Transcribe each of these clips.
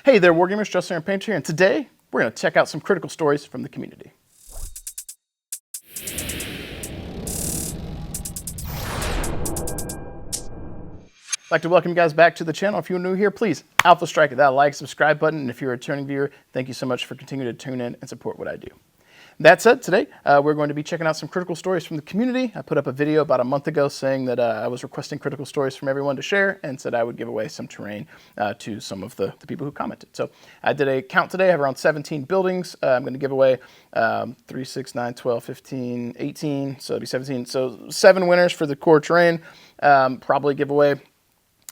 Hey there, Wargamers, Justin and Painter here, and today we're going to check out some critical stories from the community. I'd like to welcome you guys back to the channel. If you're new here, please alpha strike that like, subscribe button, and if you're a returning viewer, thank you so much for continuing to tune in and support what I do. That said, today we're going to be checking out some critical stories from the community. I put up a video about a month ago saying that I was requesting critical stories from everyone to share and said I would give away some terrain to some of the people who commented. So I did a count today. I have around 17 buildings. I'm going to give away 3, 6, 9, 12, 15, 18, so it'll be 17. So 7 winners for the core terrain. Probably give away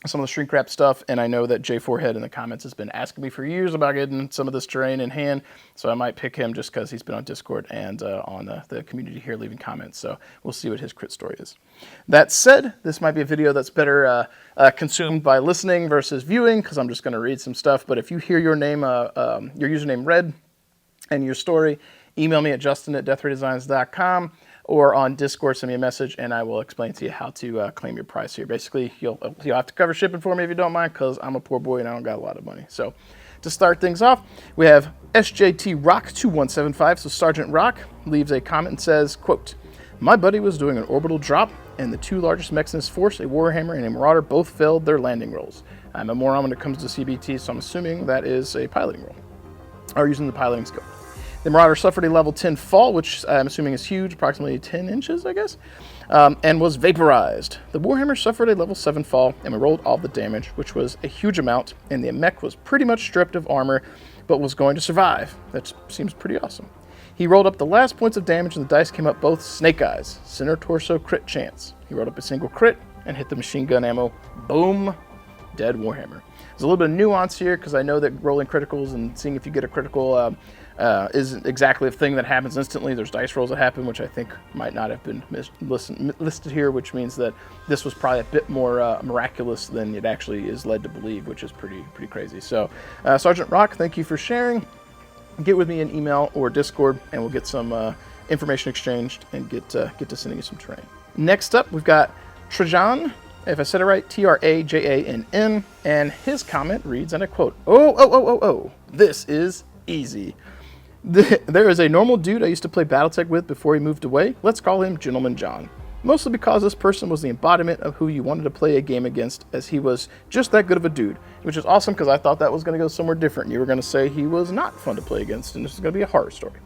some of the shrink wrap stuff, and I know that J4Head in the comments has been asking me for years about getting some of this terrain in hand, so I might pick him just because he's been on Discord and on the community here leaving comments, so we'll see what his crit story is. That said, this might be a video that's better consumed by listening versus viewing, because I'm just going to read some stuff, but if you hear your name, your username read and your story, email me at justin@deathraydesigns.com. or on Discord, send me a message, and I will explain to you how to claim your prize here. Basically, you'll have to cover shipping for me if you don't mind, because I'm a poor boy and I don't got a lot of money. So, to start things off, we have SJT Rock 2175. So Sergeant Rock leaves a comment and says, quote, "My buddy was doing an orbital drop, and the 2 largest mechs in his force, a Warhammer and a Marauder, both failed their landing rolls. I'm a moron when it comes to CBT, so I'm assuming that is a piloting roll, or using the piloting skill. The Marauder suffered a level 10 fall, which I'm assuming is huge, approximately 10 inches, I guess, and was vaporized. The Warhammer suffered a level 7 fall, and we rolled all the damage, which was a huge amount, and the mech was pretty much stripped of armor, but was going to survive. That seems pretty awesome. He rolled up the last points of damage, and the dice came up both snake eyes, center torso crit chance. He rolled up a single crit, and hit the machine gun ammo. Boom. Dead Warhammer." There's a little bit of nuance here, because I know that rolling criticals and seeing if you get a critical isn't exactly a thing that happens instantly. There's dice rolls that happen, which I think might not have been listed here, which means that this was probably a bit more miraculous than it actually is led to believe, which is pretty crazy. So, Sergeant Rock, thank you for sharing. Get with me in email or Discord, and we'll get some information exchanged and get to sending you some terrain. Next up, we've got Trajan. If I said it right, Trajann, and his comment reads, and I quote, Oh, this is easy. There is a normal dude I used to play Battletech with before he moved away. Let's call him Gentleman John. Mostly because this person was the embodiment of who you wanted to play a game against, as he was just that good of a dude, which is awesome because I thought that was going to go somewhere different. You were going to say he was not fun to play against, and this is going to be a horror story.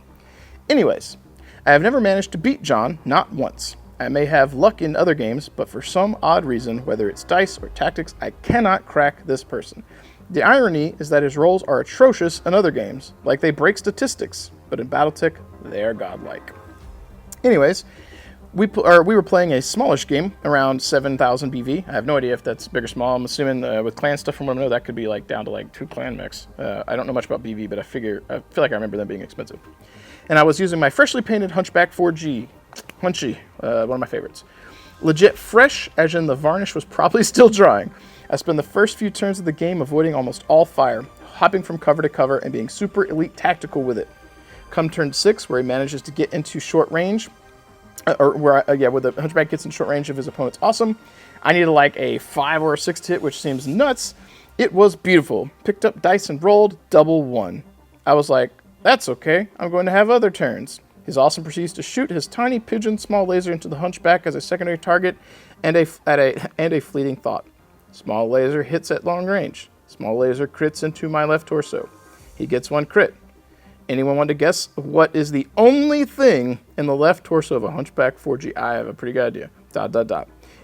Anyways, I have never managed to beat John, not once. I may have luck in other games, but for some odd reason, whether it's dice or tactics, I cannot crack this person. The irony is that his rolls are atrocious in other games, like they break statistics, but in Battletech, they are godlike. Anyways, we were playing a smallish game, around 7,000 BV. I have no idea if that's big or small. I'm assuming with clan stuff, from what I know, that could be like down to like 2 clan mechs. I don't know much about BV, but I feel like I remember them being expensive. And I was using my freshly painted Hunchback 4G. Hunchy, one of my favorites. Legit fresh, as in the varnish was probably still drying. I spent the first few turns of the game avoiding almost all fire, hopping from cover to cover and being super elite tactical with it. Come turn 6, where he manages to get into short range, where the Hunchback gets in short range of his opponent's awesome. I needed like a 5 or a 6 to hit, which seems nuts. It was beautiful. Picked up dice and rolled, double 1. I was like, that's okay, I'm going to have other turns. His awesome proceeds to shoot his tiny pigeon small laser into the Hunchback as a secondary target, and a fleeting thought. Small laser hits at long range. Small laser crits into my left torso. He gets 1 crit. Anyone want to guess what is the only thing in the left torso of a Hunchback 4G? I have a pretty good idea.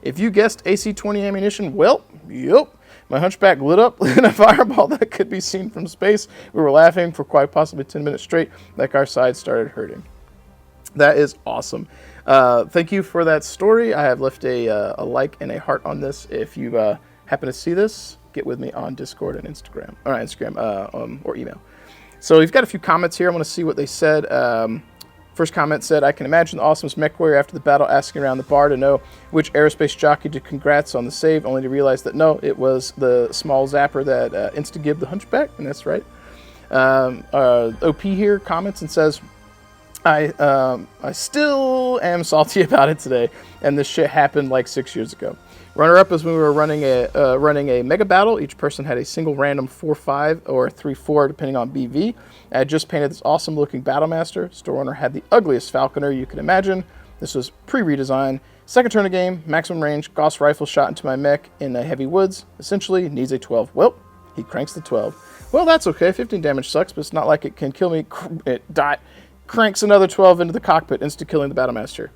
If you guessed AC-20 ammunition, well, yep. My Hunchback lit up in a fireball that could be seen from space. We were laughing for quite possibly 10 minutes straight, like our side started hurting. That is awesome. Thank you for that story. I have left a like and a heart on this. If you happen to see this, get with me on Discord and Instagram, or email. So we've got a few comments here. I want to see what they said. First comment said, I can imagine the awesomest mech warrior after the battle asking around the bar to know which aerospace jockey to congrats on the save, only to realize that no, it was the small zapper that insta-gibbed the Hunchback, and that's right. OP here comments and says, I still am salty about it today, and this shit happened like 6 years ago. Runner-up is when we were running a mega battle. Each person had a single random 4-5 or 3-4, depending on BV. I had just painted this awesome-looking Battlemaster. Store owner had the ugliest Falconer you could imagine. This was pre-redesign. Second turn of game, maximum range, Gauss rifle shot into my mech in the heavy woods. Essentially, needs a 12. Well, he cranks the 12. Well, that's okay. 15 damage sucks, but it's not like it can kill me. It cranks another 12 into the cockpit, insta-killing the Battlemaster.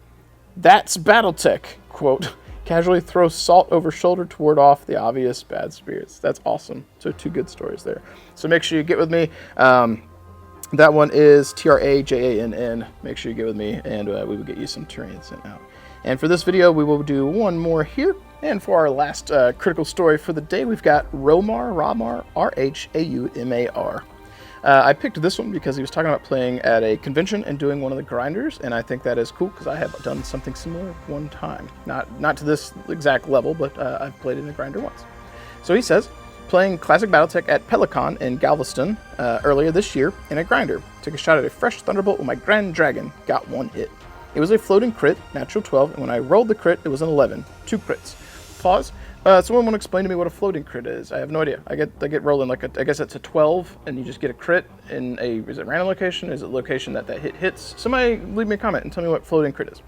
That's Battletech, quote. Casually throw salt over shoulder to ward off the obvious bad spirits. That's awesome. So 2 good stories there. So make sure you get with me. That one is TRAJANN. Make sure you get with me, and we will get you some terrain sent out. And for this video, we will do one more here. And for our last critical story for the day, we've got Romar, R-H-A-U-M-A-R. I picked this one because he was talking about playing at a convention and doing one of the grinders, and I think that is cool because I have done something similar one time. Not to this exact level, but I've played in a grinder once. So he says, playing Classic Battletech at Pelican in Galveston earlier this year in a grinder. Took a shot at a fresh Thunderbolt with my Grand Dragon. Got 1 hit. It was a floating crit, natural 12, and when I rolled the crit, it was an 11. 2 crits. Pause. Someone want to explain to me what a floating crit is? I have no idea. I get rolling like I guess it's a 12, and you just get a crit in a, is it random location? Is it location that hit hits? Somebody leave me a comment and tell me what floating crit is.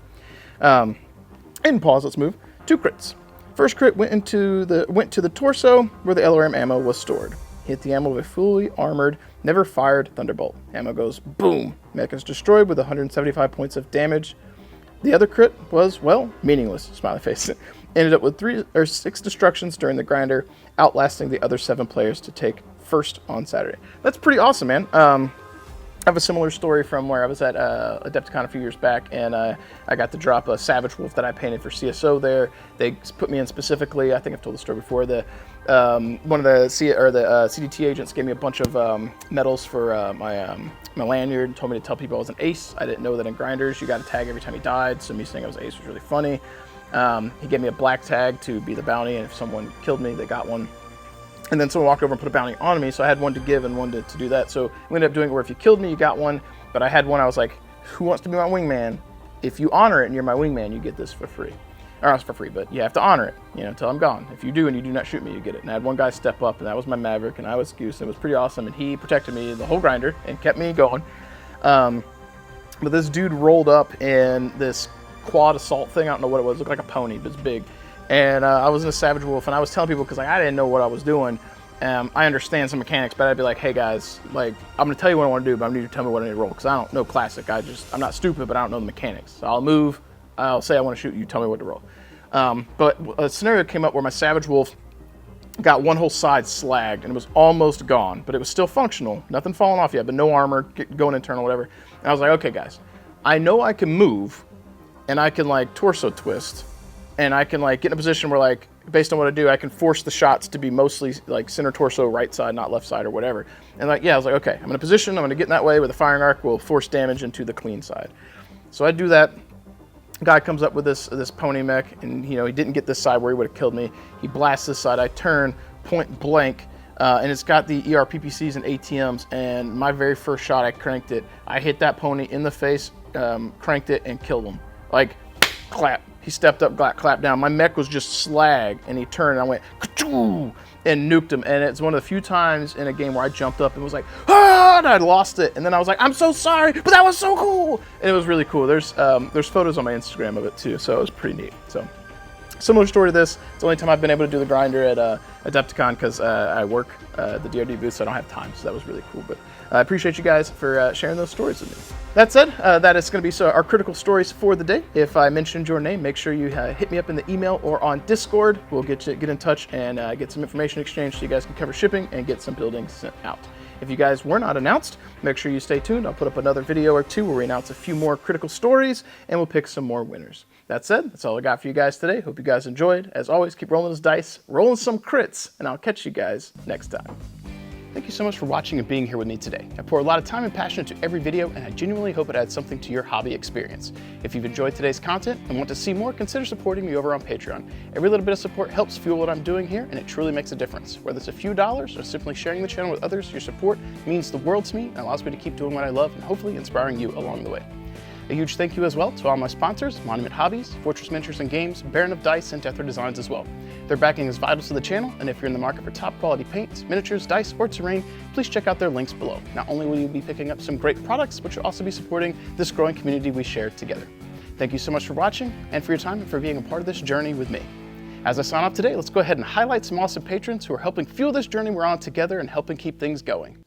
In pause, let's move. 2 crits. First crit went to the torso where the LRM ammo was stored. Hit the ammo with a fully armored, never fired Thunderbolt. Ammo goes boom. Mech is destroyed with 175 points of damage. The other crit was, well, meaningless, smiley face. Ended up with 3 or 6 destructions during the grinder, outlasting the other 7 players to take first on Saturday. That's pretty awesome, man. I have a similar story from where I was at Adepticon a few years back, and I got to drop a Savage Wolf that I painted for CSO there. They put me in specifically. I think I've told the story before. One of the CDT agents gave me a bunch of medals for my lanyard and told me to tell people I was an ace. I didn't know that in grinders you got to tag every time he died, so me saying I was an ace was really funny. He gave me a black tag to be the bounty, and if someone killed me, they got one. And then someone walked over and put a bounty on me, so I had one to give and one to do that. So we ended up doing it where if you killed me, you got one. But I had one, I was like, who wants to be my wingman? If you honor it and you're my wingman, you get this for free. Or not for free, but you have to honor it, until I'm gone. If you do and you do not shoot me, you get it. And I had one guy step up, and that was my Maverick, and I was Goose. It was pretty awesome, and he protected me the whole grinder and kept me going. But this dude rolled up in this quad assault thing. I don't know what it was. It looked like a pony, but it's big. And I was in a Savage Wolf, and I was telling people because I didn't know what I was doing. I understand some mechanics, but I'd be like, hey guys, I'm gonna tell you what I want to do, but I need you to tell me what I need to roll because I don't know Classic. I'm not stupid, but I don't know the mechanics. So I'll move. I'll say I want to shoot you. Tell me what to roll. But a scenario came up where my Savage Wolf got one whole side slagged and it was almost gone, but it was still functional. Nothing falling off yet, but no armor, going internal, whatever. And I was like, okay guys, I know I can move and I can torso twist and I can get in a position where based on what I do, I can force the shots to be mostly center torso, right side, not left side or whatever. And yeah, I was like, okay, I'm in a position, I'm gonna get in that way where the firing arc will force damage into the clean side. So I do that. Guy comes up with this pony mech, and he didn't get this side where he would have killed me. He blasts this side. I turn point blank, and it's got the ERPPCs and ATMs. And my very first shot, I cranked it. I hit that pony in the face, cranked it, and killed him. Clap. He stepped up, clapped down. My mech was just slag, and he turned, and I went ka-choo, and nuked him. And it's one of the few times in a game where I jumped up and was like, ah, and I lost it. And then I was like, I'm so sorry, but that was so cool. And it was really cool. There's photos on my Instagram of it too, so it was pretty neat. So similar story to this. It's the only time I've been able to do the grinder at Adepticon because I work the DoD booth, so I don't have time. So that was really cool. But I appreciate you guys for sharing those stories with me. That said, that is going to be our critical stories for the day. If I mentioned your name, make sure you hit me up in the email or on Discord. We'll get in touch and get some information exchanged so you guys can cover shipping and get some buildings sent out. If you guys were not announced, make sure you stay tuned. I'll put up another video or two where we announce a few more critical stories and we'll pick some more winners. That said, that's all I got for you guys today. Hope you guys enjoyed. As always, keep rolling those dice, rolling some crits, and I'll catch you guys next time. Thank you so much for watching and being here with me today. I pour a lot of time and passion into every video, and I genuinely hope it adds something to your hobby experience. If you've enjoyed today's content and want to see more, consider supporting me over on Patreon. Every little bit of support helps fuel what I'm doing here, and it truly makes a difference. Whether it's a few dollars or simply sharing the channel with others, your support means the world to me and allows me to keep doing what I love and hopefully inspiring you along the way. A huge thank you as well to all my sponsors, Monument Hobbies, Fortress Miniatures and Games, Baron of Dice, and Deathra Designs as well. Their backing is vital to the channel, and if you're in the market for top quality paints, miniatures, dice, or terrain, please check out their links below. Not only will you be picking up some great products, but you'll also be supporting this growing community we share together. Thank you so much for watching, and for your time, and for being a part of this journey with me. As I sign off today, let's go ahead and highlight some awesome patrons who are helping fuel this journey we're on together and helping keep things going.